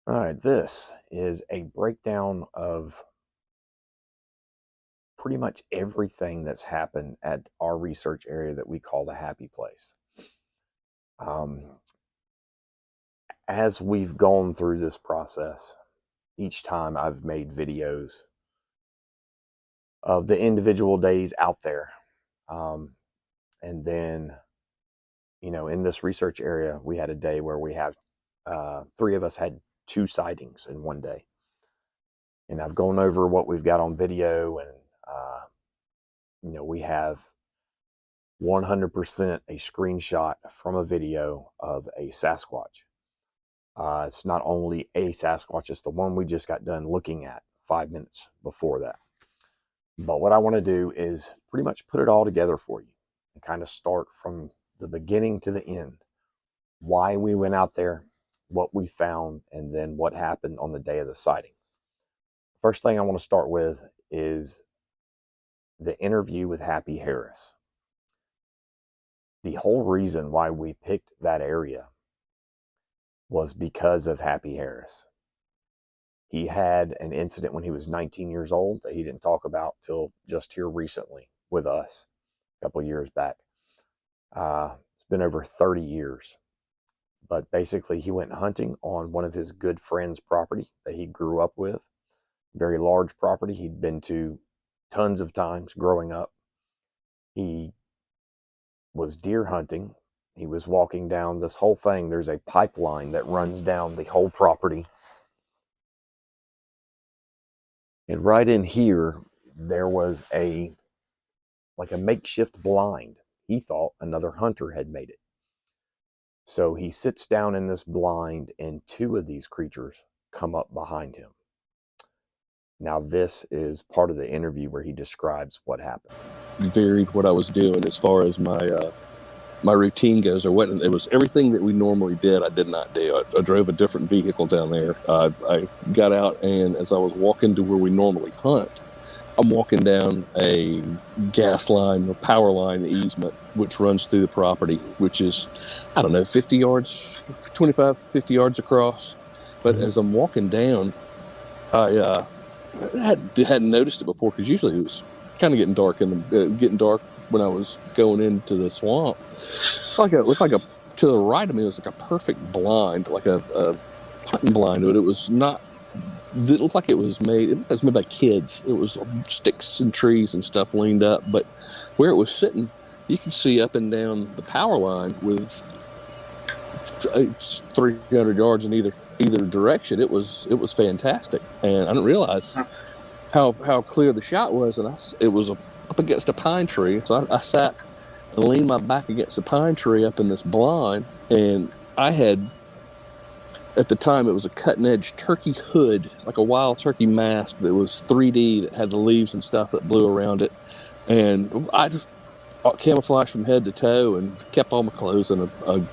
All right, this is a breakdown of pretty much everything that's happened at our research area that we call the happy place. Um, as we've gone through this process, each time I've made videos of the individual days out there. And then, in this research area, we had a day where we have three of us had two sightings in one day. And I've gone over what we've got on video, and we have 100% a screenshot from a video of a Sasquatch. It's not only a Sasquatch, it's the one we just got done looking at 5 minutes before that. But what I want to do is pretty much put it all together for you and kind of start from the beginning to the end. Why we went out there, what we found, and then what happened on the day of the sightings. First thing I want to start with is the interview with Happy Harris. The whole reason why we picked that area was because of Happy Harris. He had an incident when he was 19 years old that he didn't talk about till just here recently with us a couple of years back. It's been over 30 years. But basically, he went hunting on one of his good friend's property that he grew up with. Very large property he'd been to tons of times growing up. He was deer hunting. He was walking down this whole thing. There's a pipeline that runs down the whole property. And right in here, there was a makeshift blind. He thought another hunter had made it. So he sits down in this blind, and two of these creatures come up behind him. Now, this is part of the interview where he describes what happened. Varied what I was doing as far as my routine goes, or what it was. Everything that we normally did, I did not do. I drove a different vehicle down there. I got out, and as I was walking to where we normally hunt, I'm walking down a gas line or power line easement, which runs through the property, which is, 50 yards, 25, 50 yards across. But as I'm walking down, I hadn't noticed it before, because usually it was kind of getting dark when I was going into the swamp. It looked like to the right of me, it was like a perfect blind, like a hunting blind, but it was not. It looked like it was made by kids. It was sticks and trees and stuff leaned up, but where it was sitting, you could see up and down the power line with 300 yards in either direction. It was fantastic, and I didn't realize how clear the shot was, and it was up against a pine tree. So I sat and leaned my back against a pine tree up in this blind, and I had, at the time, it was a cutting-edge turkey hood, like a wild turkey mask that was 3D, that had the leaves and stuff that blew around it. And I just camouflaged from head to toe and kept all my clothes in a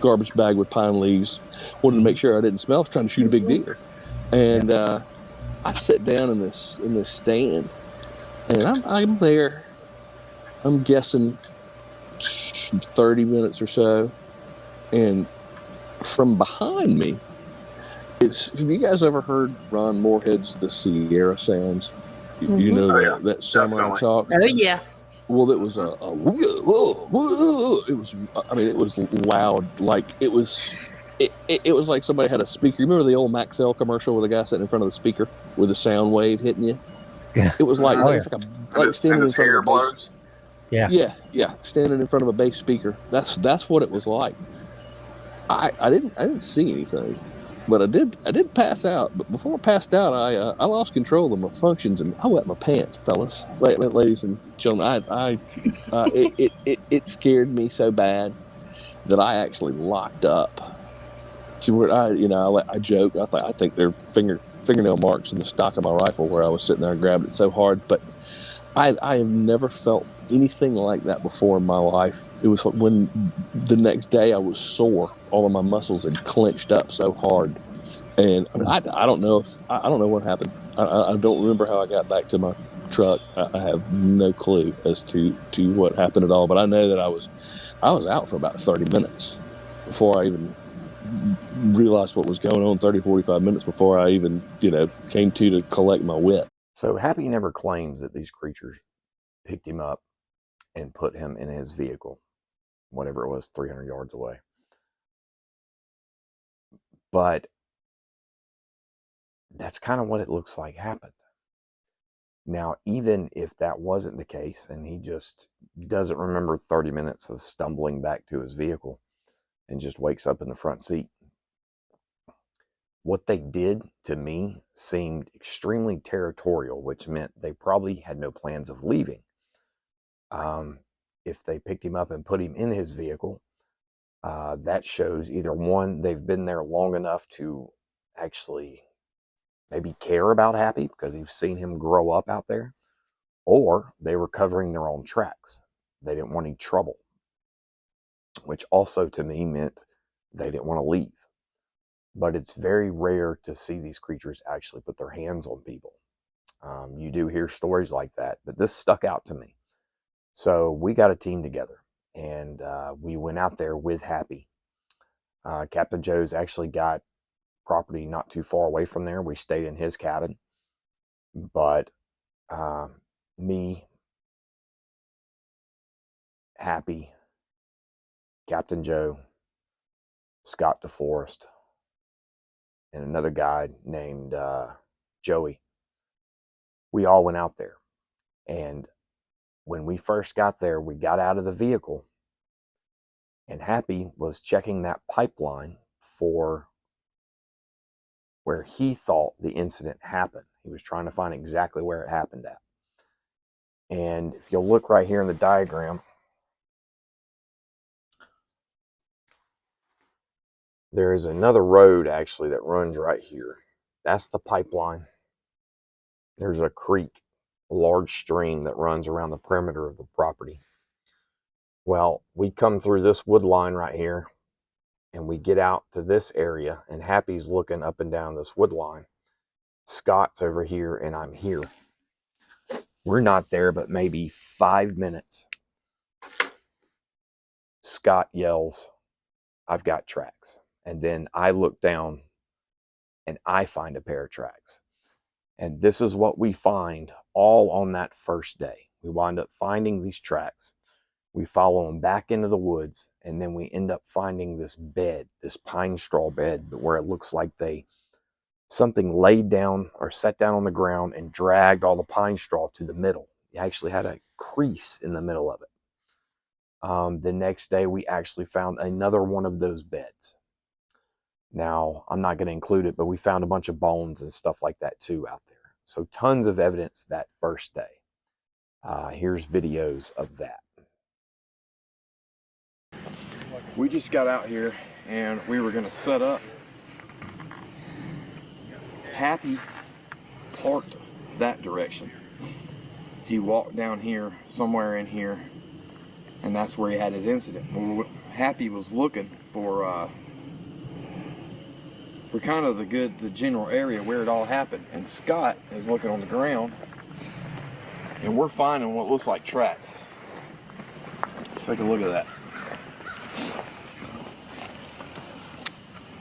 garbage bag with pine leaves. Wanted to make sure I didn't smell. I was trying to shoot a big deer. And I sit down in this stand, and I'm there. I'm guessing 30 minutes or so, and from behind me, have you guys ever heard Ron Moorhead's The Sierra Sounds? You know that samurai talk? Oh, yeah. Well, it was it was loud. Like it was like somebody had a speaker. You remember the old Maxell commercial where the guy sitting in front of the speaker with a sound wave hitting you? Yeah. It was like, like standing in front of a bass. Yeah, standing in front of a bass speaker. That's what it was like. I didn't see anything, but I did pass out. But before I passed out, I lost control of my functions, and I wet my pants, fellas, ladies and gentlemen. It scared me so bad that I actually locked up. To where I joke. I think they're fingernail marks in the stock of my rifle where I was sitting there and grabbed it so hard. But I have never felt anything like that before in my life. It was when the next day I was sore. All of my muscles had clenched up so hard, and I don't know what happened. I don't remember how I got back to my truck. I have no clue as to what happened at all. But I know that I was out for about 30 minutes before I even realized what was going on 30, 45 minutes before I even, came to collect my wit. So Happy never claims that these creatures picked him up and put him in his vehicle, whatever it was, 300 yards away. But that's kind of what it looks like happened. Now, even if that wasn't the case, and he just doesn't remember 30 minutes of stumbling back to his vehicle and just wakes up in the front seat, what they did to me seemed extremely territorial, which meant they probably had no plans of leaving. If they picked him up and put him in his vehicle, that shows either one, they've been there long enough to actually maybe care about Happy because you've seen him grow up out there, or they were covering their own tracks. They didn't want any trouble, which also to me meant they didn't want to leave. But it's very rare to see these creatures actually put their hands on people. You do hear stories like that, but this stuck out to me. So we got a team together, and we went out there with Happy. Captain Joe's actually got property not too far away from there. We stayed in his cabin, but me, Happy, Captain Joe, Scott DeForest, and another guy named Joey, we all went out there. And when we first got there, we got out of the vehicle, and Happy was checking that pipeline for where he thought the incident happened. He was trying to find exactly where it happened at. And if you'll look right here in the diagram, there is another road actually that runs right here. That's the pipeline. There's a creek, a large stream that runs around the perimeter of the property. Well, we come through this wood line right here, and we get out to this area, and Happy's looking up and down this wood line. Scott's over here, and I'm here. We're not there, but maybe 5 minutes. Scott yells, "I've got tracks." And then I look down, and I find a pair of tracks. And this is what we find all on that first day. We wind up finding these tracks. We follow them back into the woods, and then we end up finding this bed, this pine straw bed, where it looks like something laid down or sat down on the ground and dragged all the pine straw to the middle. It actually had a crease in the middle of it. The next day, we actually found another one of those beds. Now, I'm not going to include it, but we found a bunch of bones and stuff like that too out there. So tons of evidence that first day. Here's videos of that. We just got out here and we were going to set up. Happy parked that direction. He walked down here, somewhere in here, and that's where he had his incident. Happy was looking for kind of the general area where it all happened, and Scott is looking on the ground, and we're finding what looks like tracks. Take a look at that.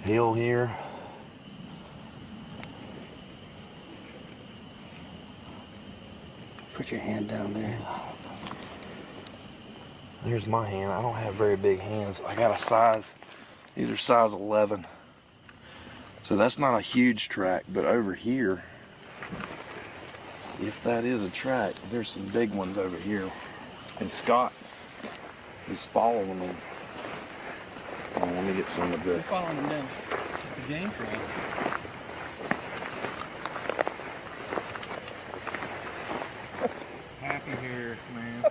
Hill here. Put your hand down there. Here's my hand. I don't have very big hands. I got a size, these are size 11. So that's not a huge track, but over here, if that is a track, there's some big ones over here. And Scott is following them. Oh, let me get some of this. We're following them down the game trail. Happy hairs, man.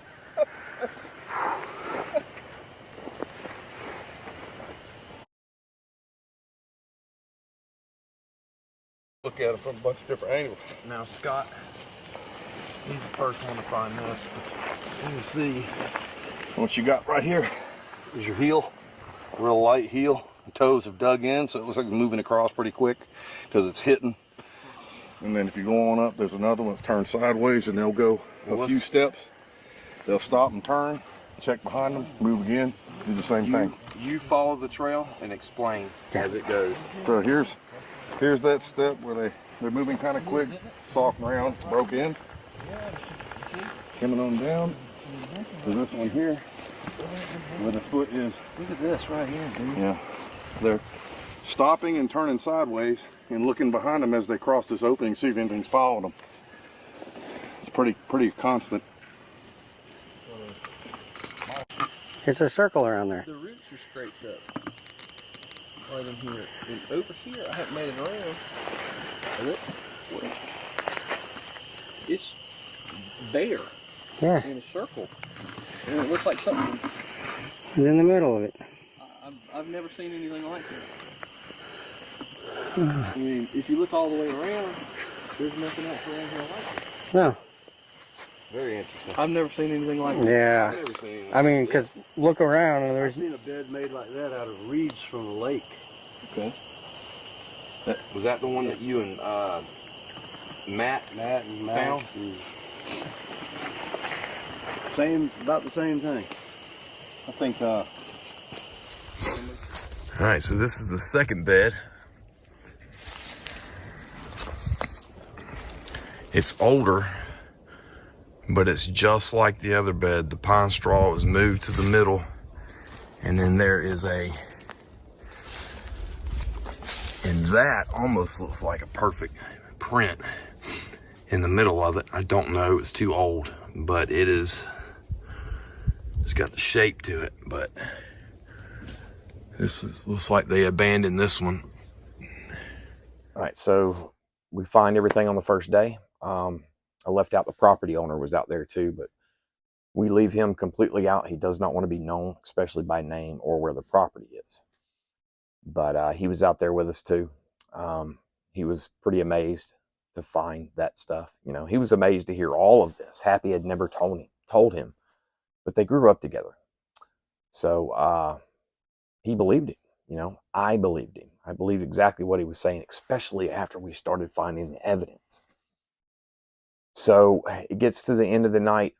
Look at it from a bunch of different angles. Now Scott, he's the first one to find this. But you can see What you got right here is your heel, real light heel. The toes have dug in, so it looks like it's moving across pretty quick because it's hitting. And then if you go on up, there's another one that's turned sideways, and they'll go a few steps. They'll stop and turn, check behind them, move again. do the same thing. You follow the trail and explain as it goes. So here's that step where they're moving kind of quick, soft ground, broke in. Coming on down to this one here, where the foot is. Look at this right here, dude. Yeah, they're stopping and turning sideways and looking behind them as they cross this opening, see if anything's following them. It's pretty constant. It's a circle around there. The roots are scraped up. Right in here. And over here, I haven't made it around. And it's bare Yeah, in a circle. And it looks like something. it's in the middle of it. I've never seen anything like that. I mean, if you look all the way around, there's nothing else around here like it. No. Very interesting. I've never seen anything like that. Yeah. I've never seen anything I mean, like because this. look around and I've there's. seen a bed made like that out of reeds from a lake. Okay. Was that the one that you and Matt and found? Max and about the same thing. I think All right, so this is the second bed. It's older, but it's just like the other bed. The pine straw is moved to the middle, and then there is and that almost looks like a perfect print in the middle of it. I don't know, it's too old, but it's got the shape to it. But looks like they abandoned this one. All right, so we find everything on the first day. I left out the property owner was out there too, but we leave him completely out. He does not want to be known, especially by name or where the property is. But he was out there with us too. He was pretty amazed to find that stuff. You know, he was amazed to hear all of this. Happy had never told him, but they grew up together. So he believed it. You know, I believed him. I believed exactly what he was saying, especially after we started finding the evidence. So it gets to the end of the night.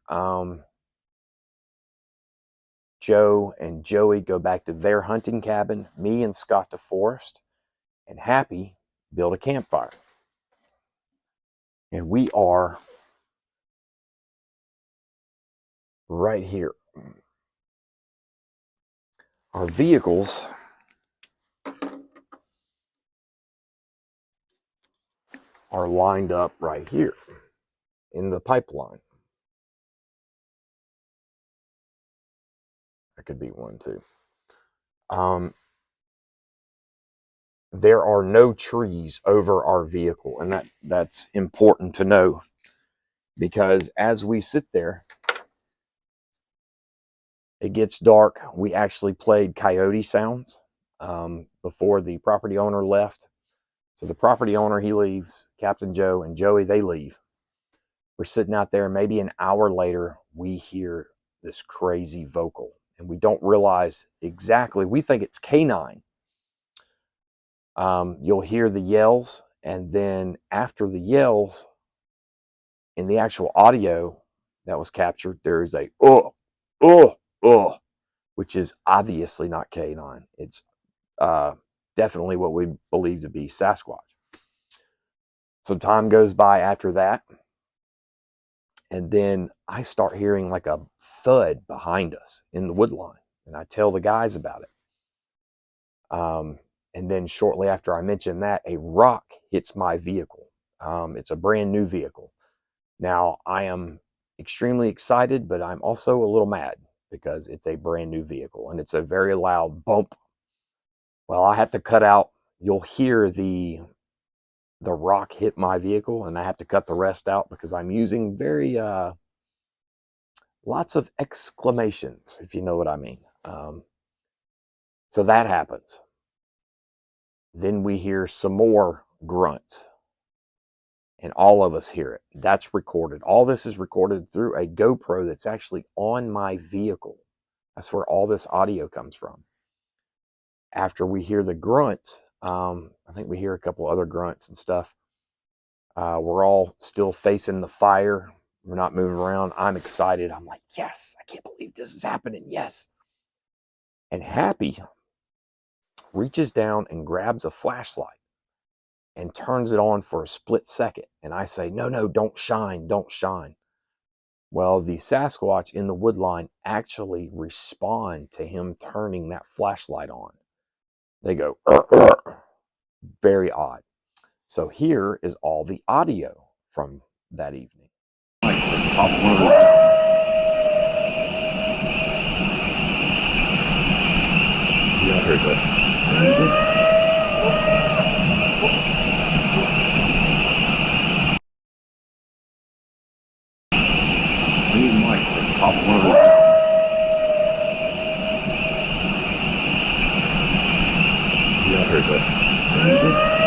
Joe and Joey go back to their hunting cabin. Me and Scott to Forest, and Happy build a campfire. And we are right here. Our vehicles are lined up right here in the pipeline. That could be one too. There are no trees over our vehicle, and that's important to know, because as we sit there, it gets dark. We actually played coyote sounds before the property owner left. So the property owner, he leaves, Captain Joe and Joey, they leave. We're sitting out there, maybe an hour later, we hear this crazy vocal, and we don't realize exactly, we think it's canine. You'll hear the yells, and then after the yells, in the actual audio that was captured, there is a which is obviously not canine. It's definitely what we believe to be Sasquatch. Some time goes by after that, and then I start hearing like a thud behind us in the wood line, and I tell the guys about it. And then shortly after I mention that, a rock hits my vehicle. It's a brand new vehicle. Now, I am extremely excited, but I'm also a little mad because it's a brand new vehicle and it's a very loud bump. Well, I have to cut out, you'll hear the rock hit my vehicle, and I have to cut the rest out because I'm using very, lots of exclamations, if you know what I mean. So that happens. Then we hear some more grunts, and all of us hear it. That's recorded. All this is recorded through a GoPro that's actually on my vehicle. That's where all this audio comes from. After we hear the grunts, I think we hear a couple other grunts and stuff. We're all still facing the fire. We're not moving around. I'm excited. I'm like, yes, I can't believe this is happening. Yes. And Happy reaches down and grabs a flashlight and turns it on for a split second. And I say, no, no, don't shine, don't shine. Well, the Sasquatch in the wood line actually respond to him turning that flashlight on. They go, very odd. So here is all the audio from that evening. Yeah, I heard that. Yeah, I heard that.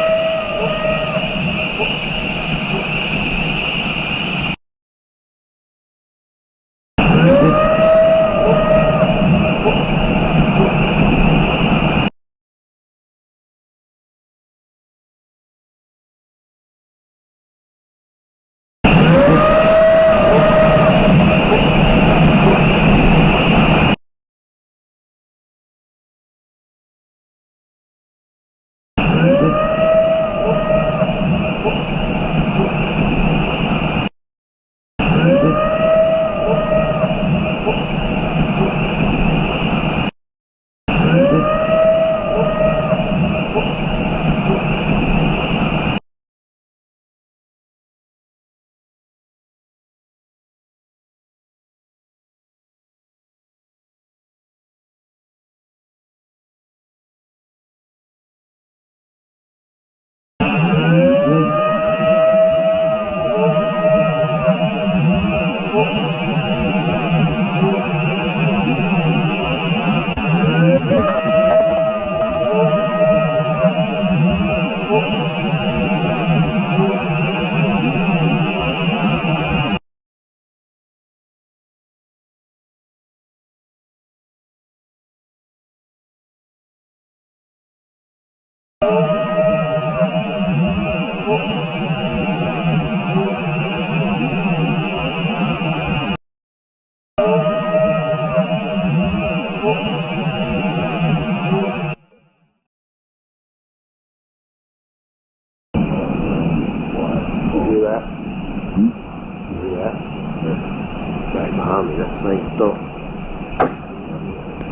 Right behind me, that same thump.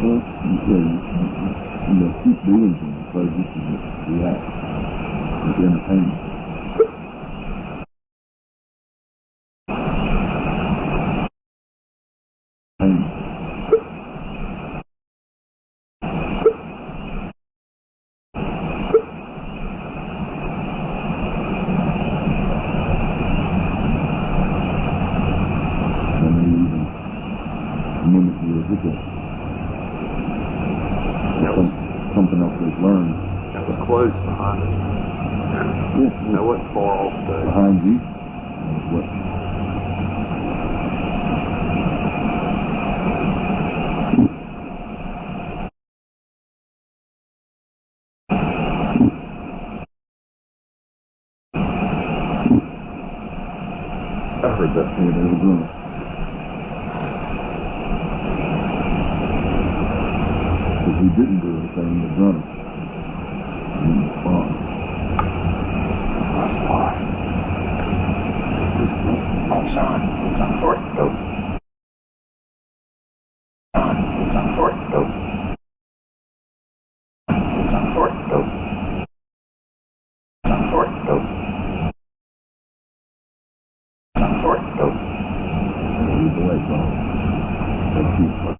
Well, keep doing things so you can react. It's entertaining. Mimic your hiccup. That was something else they've learned. That was close behind us. Yeah, That wasn't far off the. behind you. What? I heard that. Yeah, they were doing it. If he didn't do anything, the gunner didn't respond. That's why. Oh, son. Time for it. Go. Time for it. Go. Time for it. Go. Time for it. Go. Time for it. Go. Leave the way, bro. Thank you.